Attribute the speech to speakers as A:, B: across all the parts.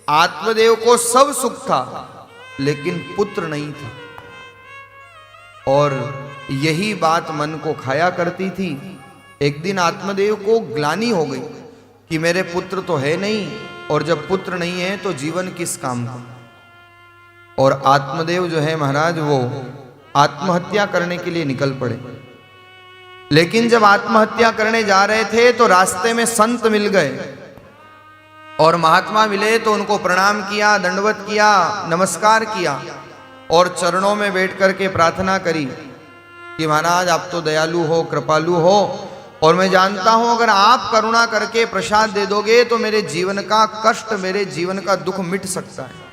A: आत्मदेव को सब सुख था लेकिन पुत्र नहीं था, और यही बात मन को खाया करती थी। एक दिन आत्मदेव को ग्लानि हो गई कि मेरे पुत्र तो है नहीं, और जब पुत्र नहीं है तो जीवन किस काम का। और आत्मदेव जो है महाराज वो आत्महत्या करने के लिए निकल पड़े। लेकिन जब आत्महत्या करने जा रहे थे तो रास्ते में संत मिल गए और महात्मा मिले तो उनको प्रणाम किया, दंडवत किया, नमस्कार किया और चरणों में बैठ करके प्रार्थना करी कि महाराज आप तो दयालु हो, कृपालु हो, और मैं जानता हूं अगर आप करुणा करके प्रसाद दे दोगे तो मेरे जीवन का कष्ट, मेरे जीवन का दुख मिट सकता है।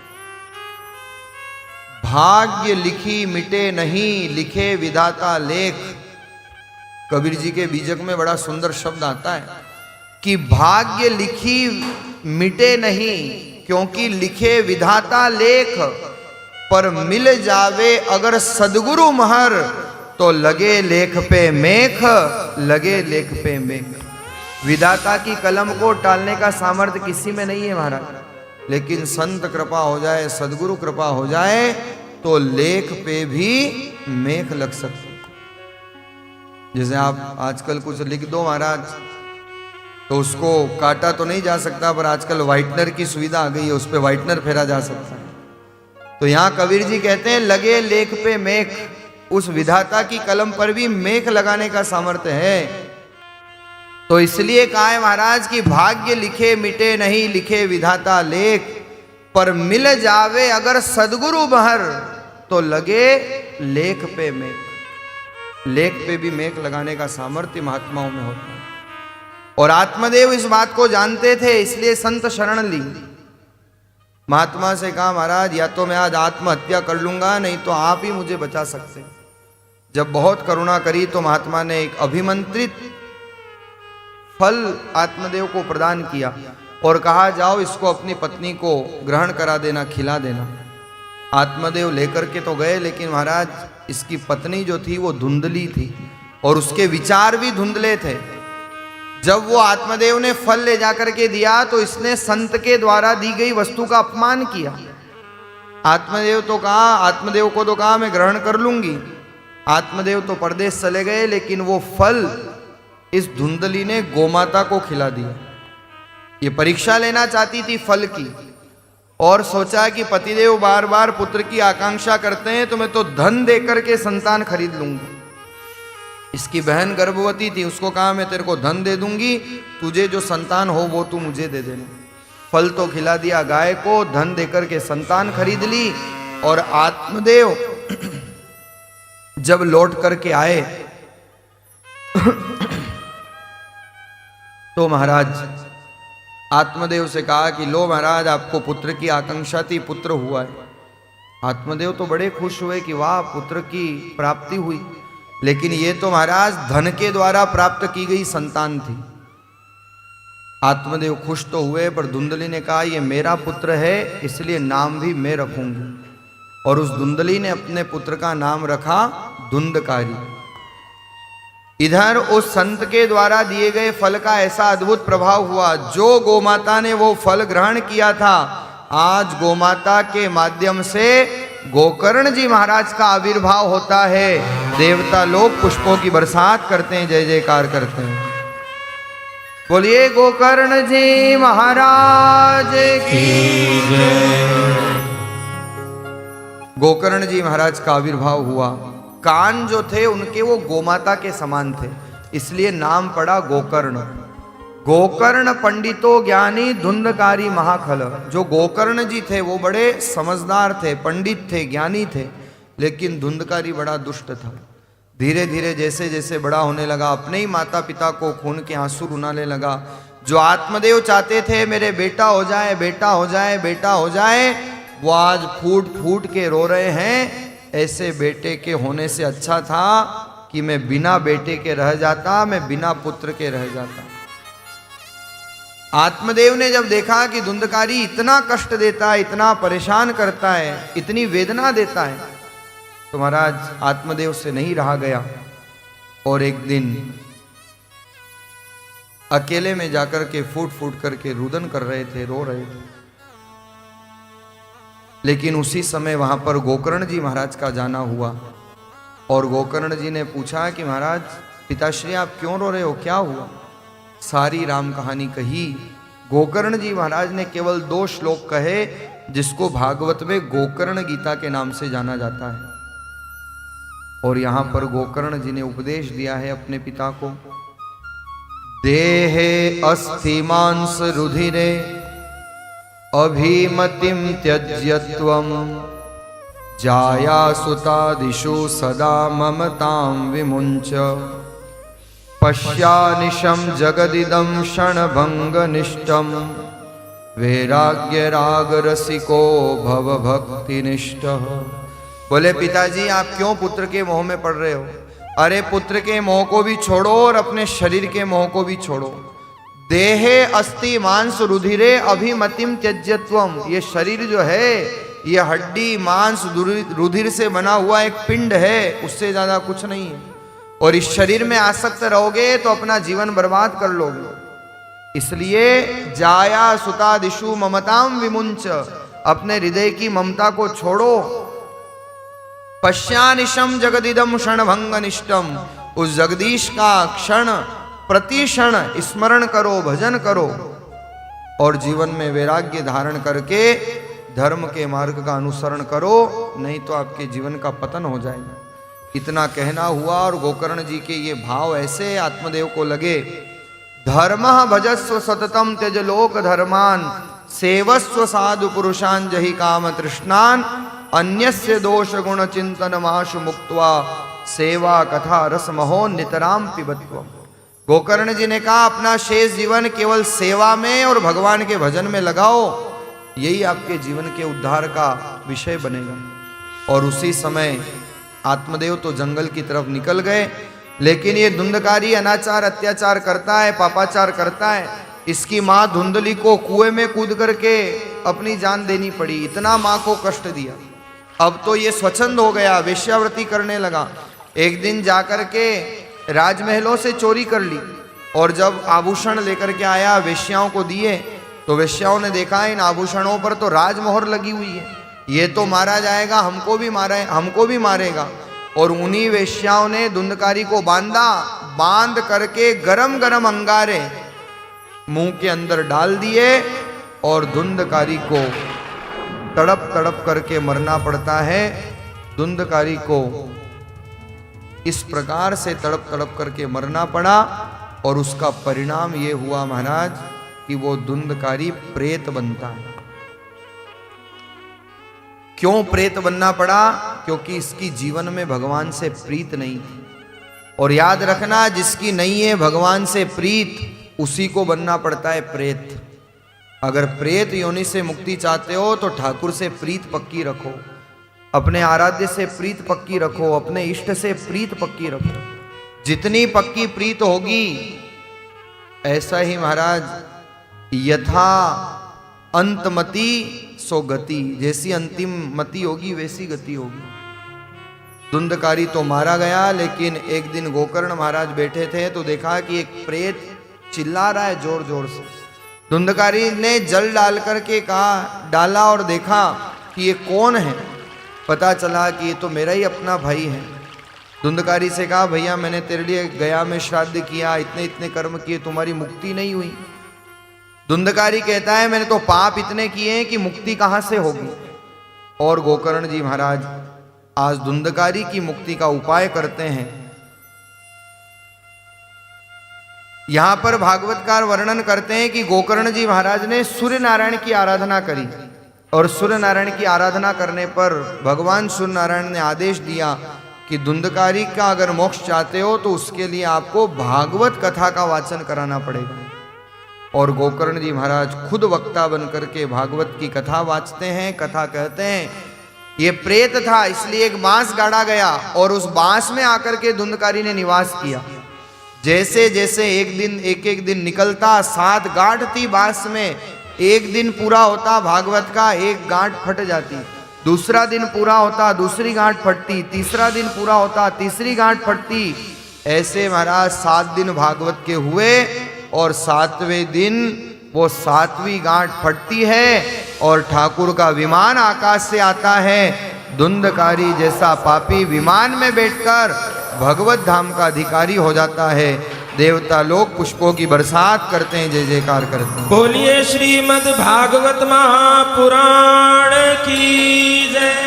A: भाग्य लिखी मिटे नहीं, लिखे विधाता लेख। कबीर जी के बीजक में बड़ा सुंदर शब्द आता है कि भाग्य लिखी मिटे नहीं, क्योंकि लिखे विधाता लेख, पर मिल जावे अगर सदगुरु महर, तो लगे लेख पे मेख, लगे लेख पे मेख। विधाता की कलम को टालने का सामर्थ्य किसी में नहीं है महाराज, लेकिन संत कृपा हो जाए, सदगुरु कृपा हो जाए तो लेख पे भी मेख लग सकती। जैसे आप आजकल कुछ लिख दो महाराज तो उसको काटा तो नहीं जा सकता, पर आजकल व्हाइटनर की सुविधा आ गई है, उस पर व्हाइटनर फेरा जा सकता है। तो यहां कबीर जी कहते हैं लगे लेख पे मेख, उस विधाता की कलम पर भी मेख लगाने का सामर्थ्य है। तो इसलिए कहा है महाराज कि भाग्य लिखे मिटे नहीं, लिखे विधाता लेख, पर मिल जावे अगर सदगुरु महर, तो लगे लेख पे मेख। लेख पे भी मेख लगाने का सामर्थ्य महात्माओं में होता है, और आत्मदेव इस बात को जानते थे, इसलिए संत शरण ली। महात्मा से कहा महाराज या तो मैं आज आत्महत्या कर लूंगा, नहीं तो आप ही मुझे बचा सकते। जब बहुत करुणा करी तो महात्मा ने एक अभिमंत्रित फल आत्मदेव को प्रदान किया और कहा जाओ इसको अपनी पत्नी को ग्रहण करा देना, खिला देना। आत्मदेव लेकर के तो गए, लेकिन महाराज इसकी पत्नी जो थी वो धुंधली थी और उसके विचार भी धुंधले थे। जब वो आत्मदेव ने फल ले जाकर के दिया तो इसने संत के द्वारा दी गई वस्तु का अपमान किया। आत्मदेव को तो कहा मैं ग्रहण कर लूंगी। आत्मदेव तो परदेश चले गए, लेकिन वो फल इस धुंधली ने गोमाता को खिला दिया। ये परीक्षा लेना चाहती थी फल की, और सोचा कि पतिदेव बार बार पुत्र की आकांक्षा करते हैं तो मैं तो धन देकर के संतान खरीद लूंगी। इसकी बहन गर्भवती थी, उसको कहा मैं तेरे को धन दे दूंगी, तुझे जो संतान हो वो तू मुझे दे देना। फल तो खिला दिया गाय को, धन देकर के संतान खरीद ली। और आत्मदेव जब लौट करके आए तो महाराज आत्मदेव से कहा कि लो महाराज आपको पुत्र की आकांक्षा थी, पुत्र हुआ है। आत्मदेव तो बड़े खुश हुए कि वाह पुत्र की प्राप्ति हुई, लेकिन ये तो महाराज धन के द्वारा प्राप्त की गई संतान थी। आत्मदेव खुश तो हुए, पर धुंधली ने कहा ये मेरा पुत्र है, इसलिए नाम भी मैं रखूंगी। और उस धुंधली ने अपने पुत्र का नाम रखा धुंधकारी। इधर उस संत के द्वारा दिए गए फल का ऐसा अद्भुत प्रभाव हुआ, जो गोमाता ने वो फल ग्रहण किया था, आज गोमाता के माध्यम से गोकर्ण जी महाराज का आविर्भाव होता है। देवता लोग पुष्पों की बरसात करते हैं, जय जयकार करते हैं। बोलिए गोकर्ण जी महाराज की जय। गोकर्ण जी महाराज का आविर्भाव हुआ। कान जो थे उनके वो गोमाता के समान थे, इसलिए नाम पड़ा गोकर्ण। गोकर्ण पंडितो ज्ञानी धुंधकारी महाखल। जो गोकर्ण जी थे वो बड़े समझदार थे, पंडित थे, ज्ञानी थे, लेकिन धुंधकारी बड़ा दुष्ट था। धीरे धीरे जैसे जैसे बड़ा होने लगा, अपने ही माता पिता को खून के आंसू रुलाने लगा। जो आत्मदेव चाहते थे मेरे बेटा हो जाए, बेटा हो जाए, बेटा हो जाए, वो आज फूट फूट के रो रहे हैं। ऐसे बेटे के होने से अच्छा था कि मैं बिना बेटे के रह जाता, मैं बिना पुत्र के रह जाता। आत्मदेव ने जब देखा कि धुंधकारी इतना कष्ट देता है, इतना परेशान करता है, इतनी वेदना देता है, तो महाराज आत्मदेव से नहीं रहा गया। और एक दिन अकेले में जाकर के फूट फूट करके रुदन कर रहे थे, रो रहे थे। लेकिन उसी समय वहां पर गोकर्ण जी महाराज का जाना हुआ और गोकर्ण जी ने पूछा कि महाराज पिताश्री आप क्यों रो रहे हो, क्या हुआ? सारी राम कहानी कही। गोकर्ण जी महाराज ने केवल 2 श्लोक कहे जिसको भागवत में गोकर्ण गीता के नाम से जाना जाता है। और यहां पर गोकर्ण जी ने उपदेश दिया है अपने पिता को, देहे अस्थि मांस रुधिरे अभिमतिम त्यज्यत्वम जाया सुतादिषु सदा ममतां विमुंच पश्यानिशं जगदिदं क्षणभंगनिष्ठं वैराग्य राग रसिको भव भक्तिनिष्ठः। बोले पिताजी आप क्यों पुत्र के मोह में पड़ रहे हो? अरे पुत्र के मोह को भी छोड़ो और अपने शरीर के मोह को भी छोड़ो। देहे अस्थि मांस रुधिरे अभिमतिम त्यज्यत्वम, ये शरीर जो है ये हड्डी मांस रुधिर से बना हुआ एक पिंड है, उससे ज्यादा कुछ नहीं है। और इस शरीर में आसक्त रहोगे तो अपना जीवन बर्बाद कर लोगे। इसलिए जाया सुतादिषु ममताम विमुंच, अपने हृदय की ममता को छोड़ो। पश्यानिशम जगदिदम क्षणभंगनिष्ठम, उस जगदीश का क्षण प्रति क्षण स्मरण करो, भजन करो और जीवन में वैराग्य धारण करके धर्म के मार्ग का अनुसरण करो, नहीं तो आपके जीवन का पतन हो जाएगा। इतना कहना हुआ और गोकर्ण जी के ये भाव ऐसे आत्मदेव को लगे, धर्मः भजस्व सततम त्यज लोक धर्मान सेवस्व साधु पुरुषान जहि काम तृष्णान अन्यस्य दोष गुण चिंतन माशु मुक्त्वा सेवा कथा रस महो नितराम पिबत्व। गोकर्ण जी ने कहा अपना शेष जीवन केवल सेवा में और भगवान के भजन में लगाओ, यही आपके जीवन के उद्धार का विषय बनेगा। और उसी समय आत्मदेव तो जंगल की तरफ निकल गए, लेकिन ये धुंधकारी अनाचार अत्याचार करता है, पापाचार करता है। इसकी माँ धुंधली को कुएं में कूद करके अपनी जान देनी पड़ी, इतना माँ को कष्ट दिया। अब तो ये स्वच्छंद हो गया, वेश्यावृत्ति करने लगा। एक दिन जाकर के राजमहलों से चोरी कर ली और जब आभूषण लेकर के आया वेश्याओं को दिए तो वेश्याओं ने देखा इन आभूषणों पर तो राजमोहर लगी हुई है, ये तो मारा जाएगा, हमको भी मारेगा। और उन्हीं वेश्याओं ने धुंधकारी को बांध करके गरम गरम अंगारे मुंह के अंदर डाल दिए और धुंधकारी को तड़प तड़प करके मरना पड़ता है। धुंधकारी को इस प्रकार से तड़प तड़प करके मरना पड़ा और उसका परिणाम ये हुआ महाराज कि वो धुंधकारी प्रेत बनता है। क्यों प्रेत बनना पड़ा? क्योंकि इसकी जीवन में भगवान से प्रीत नहीं थी। और याद रखना, जिसकी नहीं है भगवान से प्रीत उसी को बनना पड़ता है प्रेत। अगर प्रेत योनि से मुक्ति चाहते हो तो ठाकुर से प्रीत पक्की रखो, अपने आराध्य से प्रीत पक्की रखो, अपने इष्ट से प्रीत पक्की रखो। जितनी पक्की प्रीत होगी ऐसा ही महाराज यथा अंतमति सो गति, जैसी अंतिम मति होगी वैसी गति होगी। धुंधकारी तो मारा गया, लेकिन एक दिन गोकर्ण महाराज बैठे थे तो देखा कि एक प्रेत चिल्ला रहा है जोर जोर से। धुंधकारी ने जल डाल करके डाला और देखा कि ये कौन है। पता चला कि ये तो मेरा ही अपना भाई है। धुंधकारी से कहा भैया मैंने तेरे लिए गया में श्राद्ध किया, इतने इतने कर्म किए, तुम्हारी मुक्ति नहीं हुई। धुंधकारी कहता है मैंने तो पाप इतने किए हैं कि मुक्ति कहां से होगी। और गोकर्ण जी महाराज आज धुंधकारी की मुक्ति का उपाय करते हैं। यहां पर भागवतकार वर्णन करते हैं कि गोकर्ण जी महाराज ने सूर्य नारायण की आराधना करी और सूर्य नारायण की आराधना करने पर भगवान सूर्य नारायण ने आदेश दिया कि धुंधकारी का अगर मोक्ष चाहते हो तो उसके लिए आपको भागवत कथा का वाचन कराना पड़ेगा। और गोकर्ण जी महाराज खुद वक्ता बन करके भागवत की कथा वाचते हैं। कथा कहते हैं ये प्रेत था इसलिए एक बांस गाड़ा गया और उस बांस में आकर के धुंधकारी ने निवास किया। जैसे जैसे एक दिन निकलता, 7 गांठ थी बांस में, एक दिन पूरा होता भागवत का, एक गांठ फट जाती। दूसरा दिन पूरा होता, दूसरी गांठ फटती। तीसरा दिन पूरा होता, तीसरी गांठ फटती। ऐसे महाराज 7 दिन भागवत के हुए और 7वें दिन वो 7वीं गांठ फटती है और ठाकुर का विमान आकाश से आता है। धुंधकारी जैसा पापी विमान में बैठकर भगवत धाम का अधिकारी हो जाता है। देवता लोग पुष्पों की बरसात करते हैं, जय जयकार करते हैं।
B: बोलिए श्रीमद् भागवत महापुराण की जय।